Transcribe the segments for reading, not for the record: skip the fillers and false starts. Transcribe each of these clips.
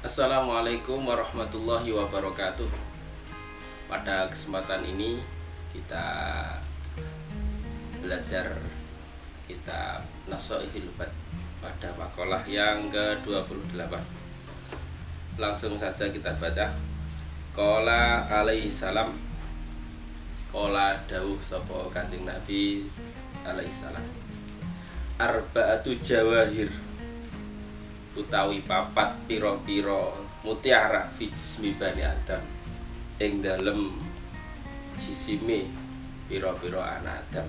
Assalamualaikum warahmatullahi wabarakatuh. Pada kesempatan ini kita belajar kitab Nasha'ihil Ubad pada makalah yang ke-28. Langsung saja kita baca. Qala alaihi salam. Qala dawuh sapa Kanjeng Nabi alaihi salam. Arba'atu jawahir utawi papat piro-piro mutiara fi jismi Bani Adam ing dalem jisime piro-piro anak Adam.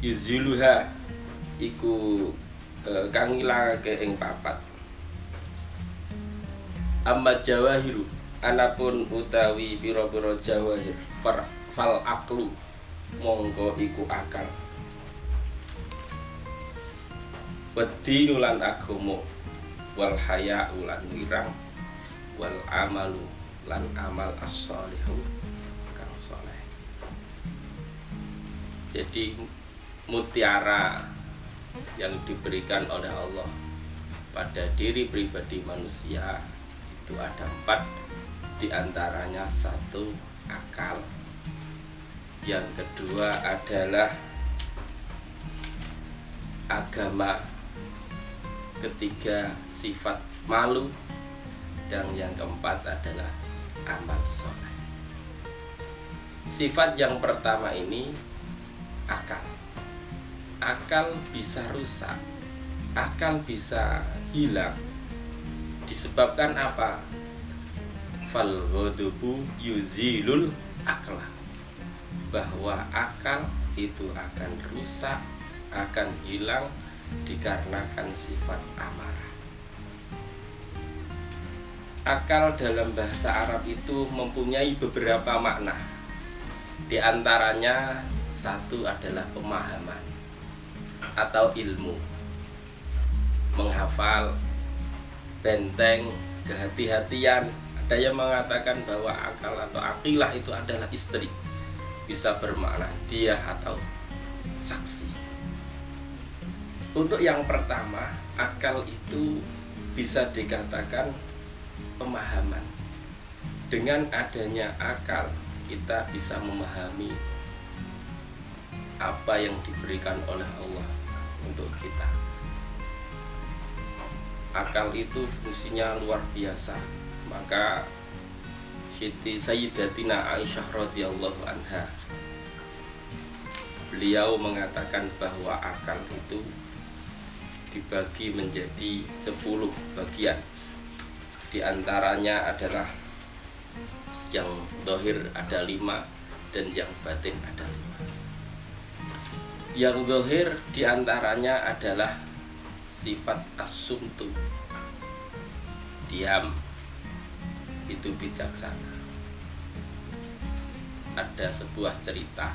Yuziluha iku kang ilangake ing papat. Amma jawahiru anapun utawi piro-piro jawahir fal aklu mongko iku akal. Wedi nulan agomo wal haya ulan wirang wal amalu lan amal as-sholihu kang soleh. Jadi mutiara yang diberikan oleh Allah pada diri pribadi manusia itu ada 4, diantaranya 1 akal, yang kedua adalah agama, ketiga sifat malu, dan yang keempat adalah amal soleh. Sifat yang pertama ini akal. Akal bisa rusak, akal bisa hilang. Disebabkan apa? Fal ghadabu yuzilul akla. Bahwa akal itu akan rusak, akan hilang dikarenakan sifat amarah. Akal dalam bahasa Arab itu mempunyai beberapa makna. Di antaranya 1 adalah pemahaman atau ilmu, menghafal, benteng, kehati-hatian. Ada yang mengatakan bahwa akal atau akilah itu adalah istri, bisa bermakna dia atau saksi. Untuk yang pertama, akal itu bisa dikatakan pemahaman. Dengan adanya akal, kita bisa memahami apa yang diberikan oleh Allah untuk kita. Akal itu fungsinya luar biasa. Maka Siti Sayyidatina Aisyah radhiyallahu anha, beliau mengatakan bahwa akal itu dibagi menjadi 10 bagian. Di antaranya adalah yang zahir ada 5 dan yang batin ada 5. Yang zahir di antaranya adalah sifat as-sumtu, diam, itu bijaksana. Ada sebuah cerita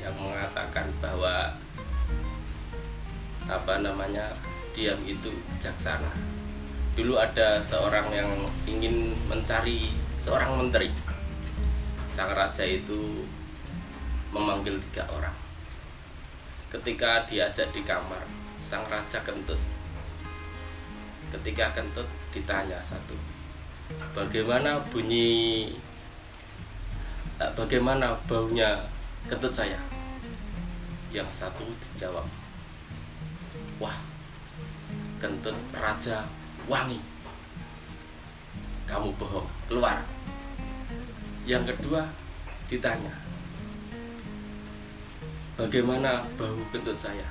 yang mengatakan bahwa diam itu bijaksana. Dulu ada seorang yang ingin mencari seorang menteri. Sang raja itu memanggil 3 orang. Ketika diajak di kamar, sang raja kentut. Ketika kentut ditanya satu, bagaimana baunya kentut saya? Yang satu dijawab, wah, kentut raja wangi. Kamu bohong, keluar. Yang kedua ditanya, bagaimana bau kentut saya?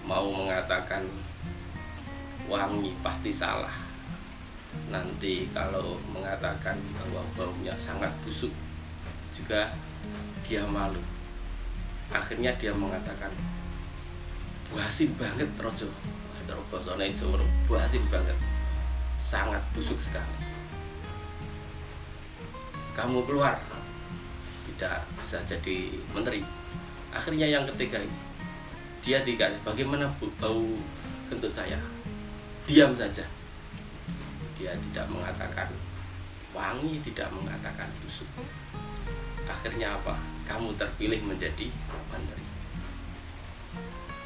Mau mengatakan wangi pasti salah. Nanti kalau mengatakan bahwa baunya sangat busuk juga dia malu. Akhirnya dia mengatakan, buasin banget rojo. Cara basane Jawa, buasin banget, sangat busuk sekali. Kamu keluar, tidak bisa jadi menteri. Akhirnya yang ketiga ini, dia ditanya, bagaimana bau kentut saya? Diam saja. Dia tidak mengatakan wangi, tidak mengatakan busuk. Akhirnya apa? Kamu terpilih menjadi menteri.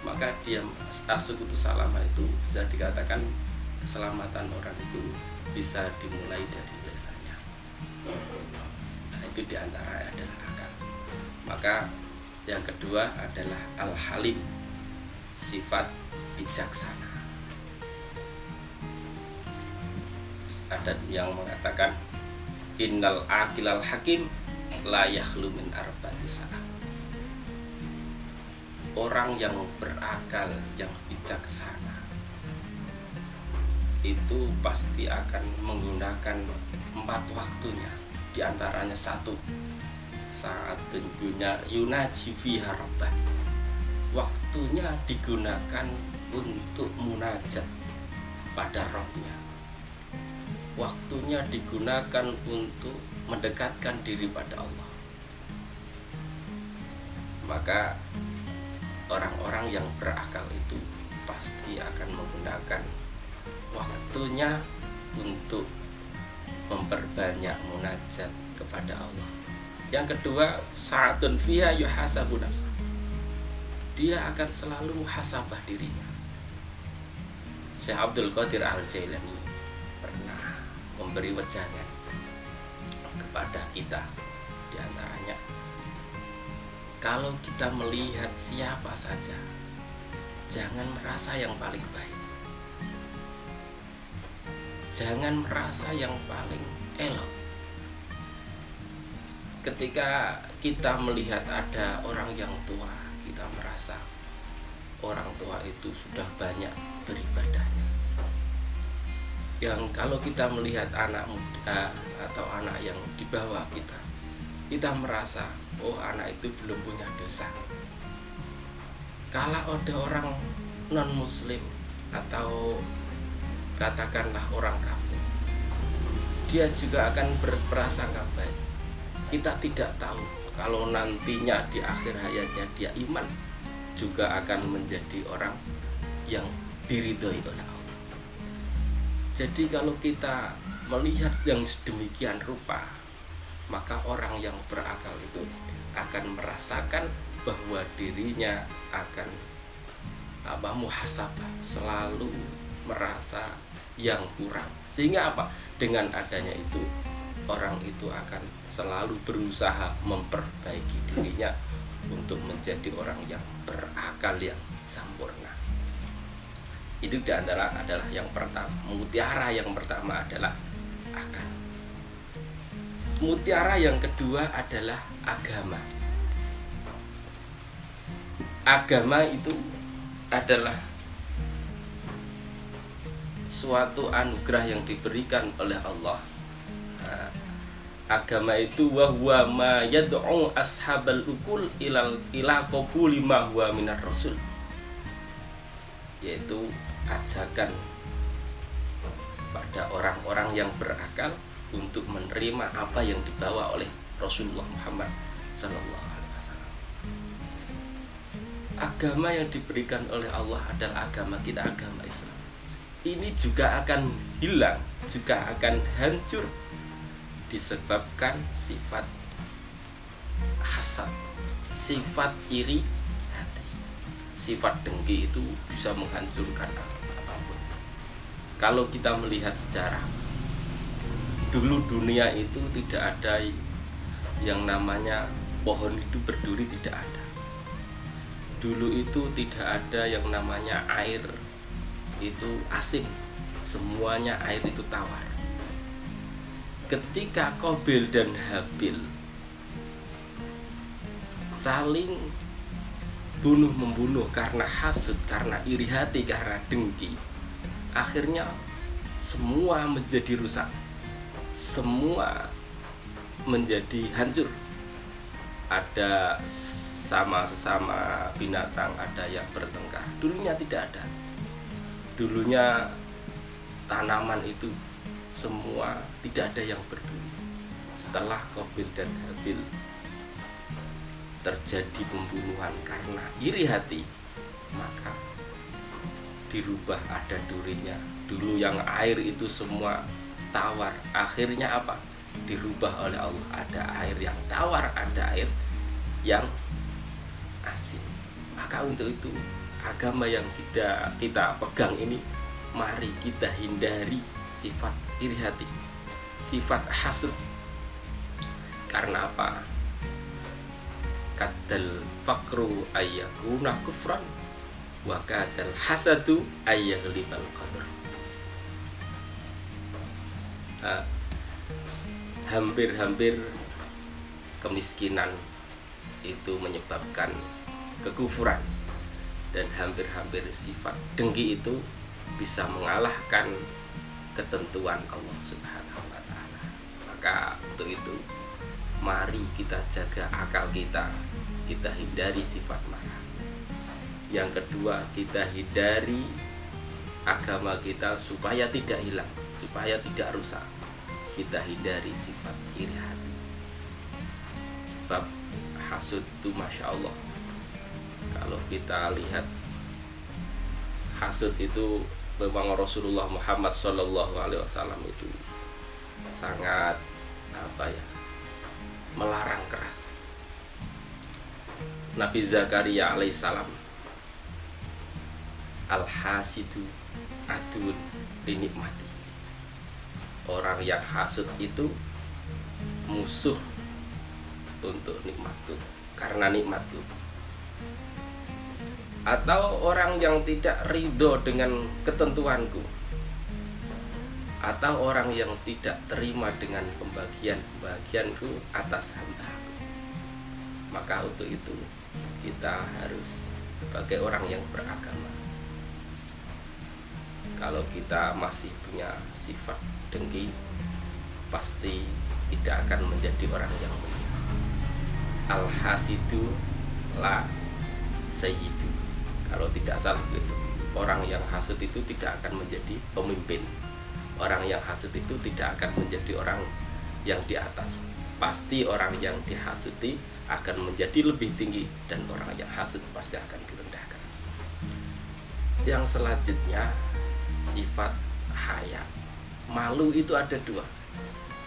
Maka dia as-sukutu salama itu bisa dikatakan keselamatan orang itu bisa dimulai dari lisannya. Nah, itu diantara adalah akal. Maka yang kedua adalah al-halim, sifat bijaksana. Ada yang mengatakan innal aqilal hakim la yakhlu min arba'ati salah. Orang yang berakal, yang bijaksana itu pasti akan menggunakan 4 waktunya. Di antaranya satu, saat tentunya yunaji fiha rabbah. Waktunya digunakan untuk munajat pada Rabbnya. Waktunya digunakan untuk mendekatkan diri pada Allah. Maka orang-orang yang berakal itu pasti akan menggunakan waktunya untuk memperbanyak munajat kepada Allah. Yang kedua, sa'atun fiha yuhasabu nafsa. Dia akan selalu muhasabah dirinya. Syekh Abdul Qadir Al-Jailani pernah memberi wejangan kepada kita, di antaranya, kalau kita melihat siapa saja, jangan merasa yang paling baik, jangan merasa yang paling elok. Ketika kita melihat ada orang yang tua, kita merasa orang tua itu sudah banyak beribadahnya. Yang kalau kita melihat anak muda atau anak yang di bawah kita merasa, oh anak itu belum punya dosa. Kalau ada orang non muslim atau katakanlah orang kafir, dia juga akan berprasangka baik. Kita tidak tahu kalau nantinya di akhir hayatnya dia iman, juga akan menjadi orang yang diridhoi oleh Allah. Jadi kalau kita melihat yang sedemikian rupa, maka orang yang berakal itu akan merasakan bahwa dirinya akan muhasabah, selalu merasa yang kurang. Sehingga apa? Dengan adanya itu, orang itu akan selalu berusaha memperbaiki dirinya untuk menjadi orang yang berakal yang sempurna. Itu diantara adalah yang pertama. Mutiara yang pertama adalah akal. Mutiara yang kedua adalah agama. Agama itu adalah suatu anugerah yang diberikan oleh Allah. Nah, agama itu wa huwa ma yad'u ashabal ukul ila qabuli ma huwa minar rasul, yaitu ajakan pada orang-orang yang berakal untuk menerima apa yang dibawa oleh Rasulullah Muhammad sallallahu alaihi wasallam. Agama yang diberikan oleh Allah adalah agama kita, agama Islam. Ini juga akan hilang, juga akan hancur disebabkan sifat hasad, sifat iri hati. Sifat dengki itu bisa menghancurkan apapun. Kalau kita melihat sejarah, dulu dunia itu tidak ada yang namanya pohon itu berduri, tidak ada. Dulu itu tidak ada yang namanya air itu asin, semuanya air itu tawar. Ketika Qabil dan Habil saling bunuh-membunuh karena hasud, karena iri hati, karena dengki, akhirnya semua menjadi rusak, semua menjadi hancur. Ada sesama binatang, ada yang bertengkar. Dulunya tidak ada. Dulunya tanaman itu semua tidak ada yang berduri. Setelah Qabil dan Habil terjadi pembunuhan karena iri hati, maka dirubah, ada durinya. Dulu yang air itu semua tawar, akhirnya apa? Dirubah oleh Allah, ada air yang tawar, ada air yang asin. Maka untuk itu agama yang kita pegang ini mari kita hindari sifat iri hati, sifat hasud. Karena apa? Kadal fakru ayyakuna kufran wa kadal hasadu ayyaghlibal qadr. Hampir-hampir kemiskinan itu menyebabkan kekufuran, dan hampir-hampir sifat dengki itu bisa mengalahkan ketentuan Allah Subhanahu wa taala. Maka untuk itu mari kita jaga akal kita hindari sifat marah. Yang kedua, kita hindari agama kita supaya tidak hilang, supaya tidak rusak. Kita hindari sifat iri hati. Sebab hasud itu Masya Allah, kalau kita lihat hasud itu memang Rasulullah Muhammad SAW itu sangat melarang keras. Nabi Zakaria alaihissalam, al-hasidu adun linikmati. Orang yang hasud itu musuh untuk nikmatku, karena nikmatku. Atau orang yang tidak ridho dengan ketentuanku, atau orang yang tidak terima dengan pembagianku atas hamba-Ku. Maka untuk itu kita harus sebagai orang yang beragama, kalau kita masih punya sifat dengki, pasti tidak akan menjadi orang yang mulia. Al-hasidu la sayyidu. Kalau tidak salah begitu. Orang yang hasud itu tidak akan menjadi pemimpin. Orang yang hasud itu tidak akan menjadi orang yang di atas. Pasti orang yang dihasuti akan menjadi lebih tinggi, dan orang yang hasud pasti akan direndahkan. Yang selanjutnya, sifat haya. Malu itu ada dua.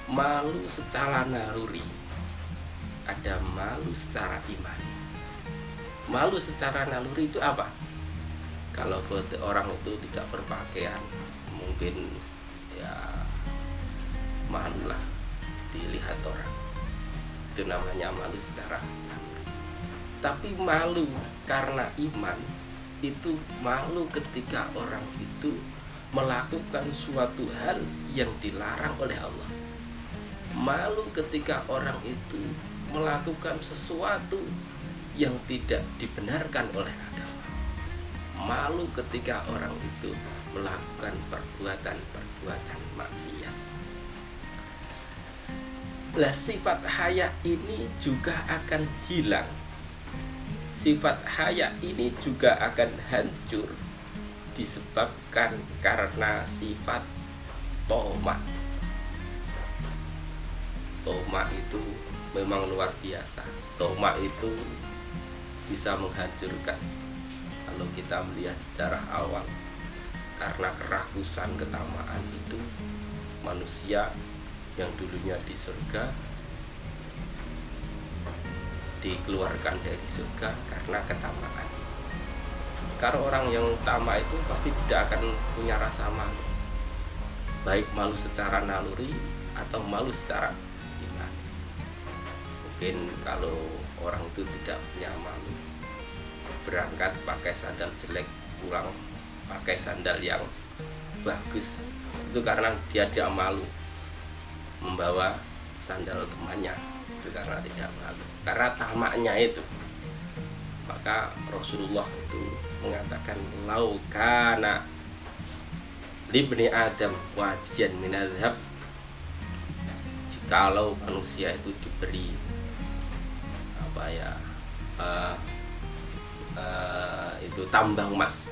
Malu secara naluri, ada malu secara imani. Malu secara naluri itu apa? Kalau orang itu tidak berpakaian, mungkin ya malulah dilihat orang. Itu namanya malu secara naluri. Tapi malu karena iman itu malu ketika orang itu melakukan suatu hal yang dilarang oleh Allah. Malu ketika orang itu melakukan sesuatu yang tidak dibenarkan oleh agama. Malu ketika orang itu melakukan perbuatan maksiat. Lah, sifat haya ini juga akan hilang. Sifat haya ini juga akan hancur disebabkan karena sifat toma. Toma itu memang luar biasa. Toma itu bisa menghancurkan. Kalau kita melihat sejarah awal, karena kerakusan ketamaan itu, manusia yang dulunya di surga dikeluarkan dari surga karena ketamaan. Karena orang yang tamak itu pasti tidak akan punya rasa malu, baik malu secara naluri atau malu secara iman. Mungkin kalau orang itu tidak punya malu, berangkat pakai sandal jelek, pulang pakai sandal yang bagus, itu karena dia tidak malu membawa sandal temannya, itu karena tidak malu, karena tamaknya itu. Maka Rasulullah itu mengatakan, laukana libni Adam wajian minadhab, jikalau manusia itu diberi itu tambang emas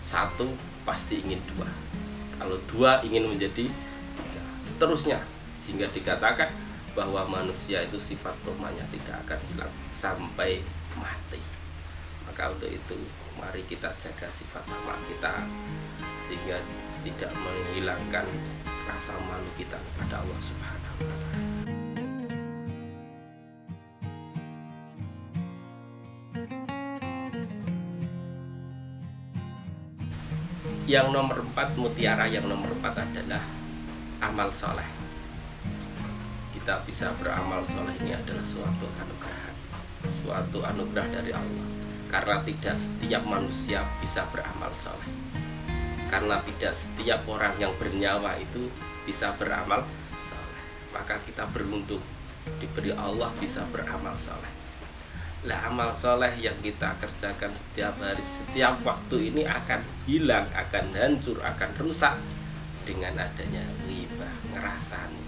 satu, pasti ingin dua. Kalau dua, ingin menjadi tiga, seterusnya, sehingga dikatakan bahwa manusia itu sifat tomanya tidak akan hilang sampai mati. Maka untuk itu mari kita jaga sifat tamak kita, sehingga tidak menghilangkan rasa malu kita kepada Allah Subhanahu wa taala. Yang nomor 4, mutiara yang nomor 4 adalah amal soleh. Kita bisa beramal soleh ini adalah suatu anugerah, suatu anugerah dari Allah. Karena tidak setiap manusia bisa beramal soleh. Karena tidak setiap orang yang bernyawa itu bisa beramal soleh. Maka kita beruntung diberi Allah bisa beramal soleh. Lah, amal soleh yang kita kerjakan setiap hari, setiap waktu ini akan hilang, akan hancur, akan rusak dengan adanya ghibah, ngerasani.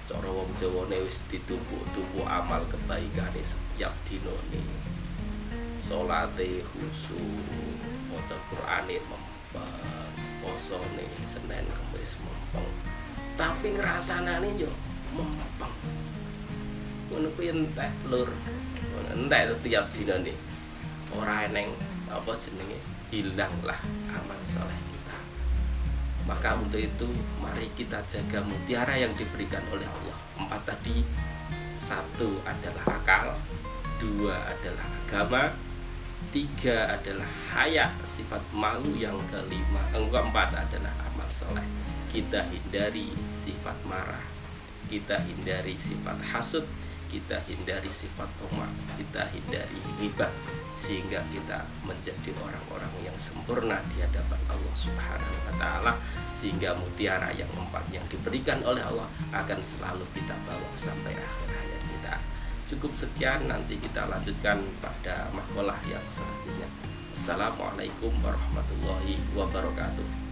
Cara wong Jawane wis ditumpuk-tumpuk amal kebaikane setiap dinane. Salate khusyuk, maca Qur'ane mempeng, posone Senin Kamis mempeng. Tapi ngerasanane yo mempeng. Ngono kuwi entek lur. Entek setiap dinane. Ora eneng apa jenenge? Hilanglah amal saleh kita. Maka untuk itu mari kita jaga mutiara yang diberikan oleh Allah. 4 tadi, 1 adalah akal, 2 adalah agama, 3 adalah haya, sifat malu, yang keempat adalah amal soleh. Kita hindari sifat marah, kita hindari sifat hasud, kita hindari sifat tomak, kita hindari ghibah, sehingga kita menjadi orang-orang yang sempurna di hadapan Allah Subhanahu wa Ta'ala, sehingga mutiara yang 4 yang diberikan oleh Allah akan selalu kita bawa sampai akhir hayat kita. Cukup sekian, nanti kita lanjutkan pada makalah yang selanjutnya. Assalamualaikum warahmatullahi wabarakatuh.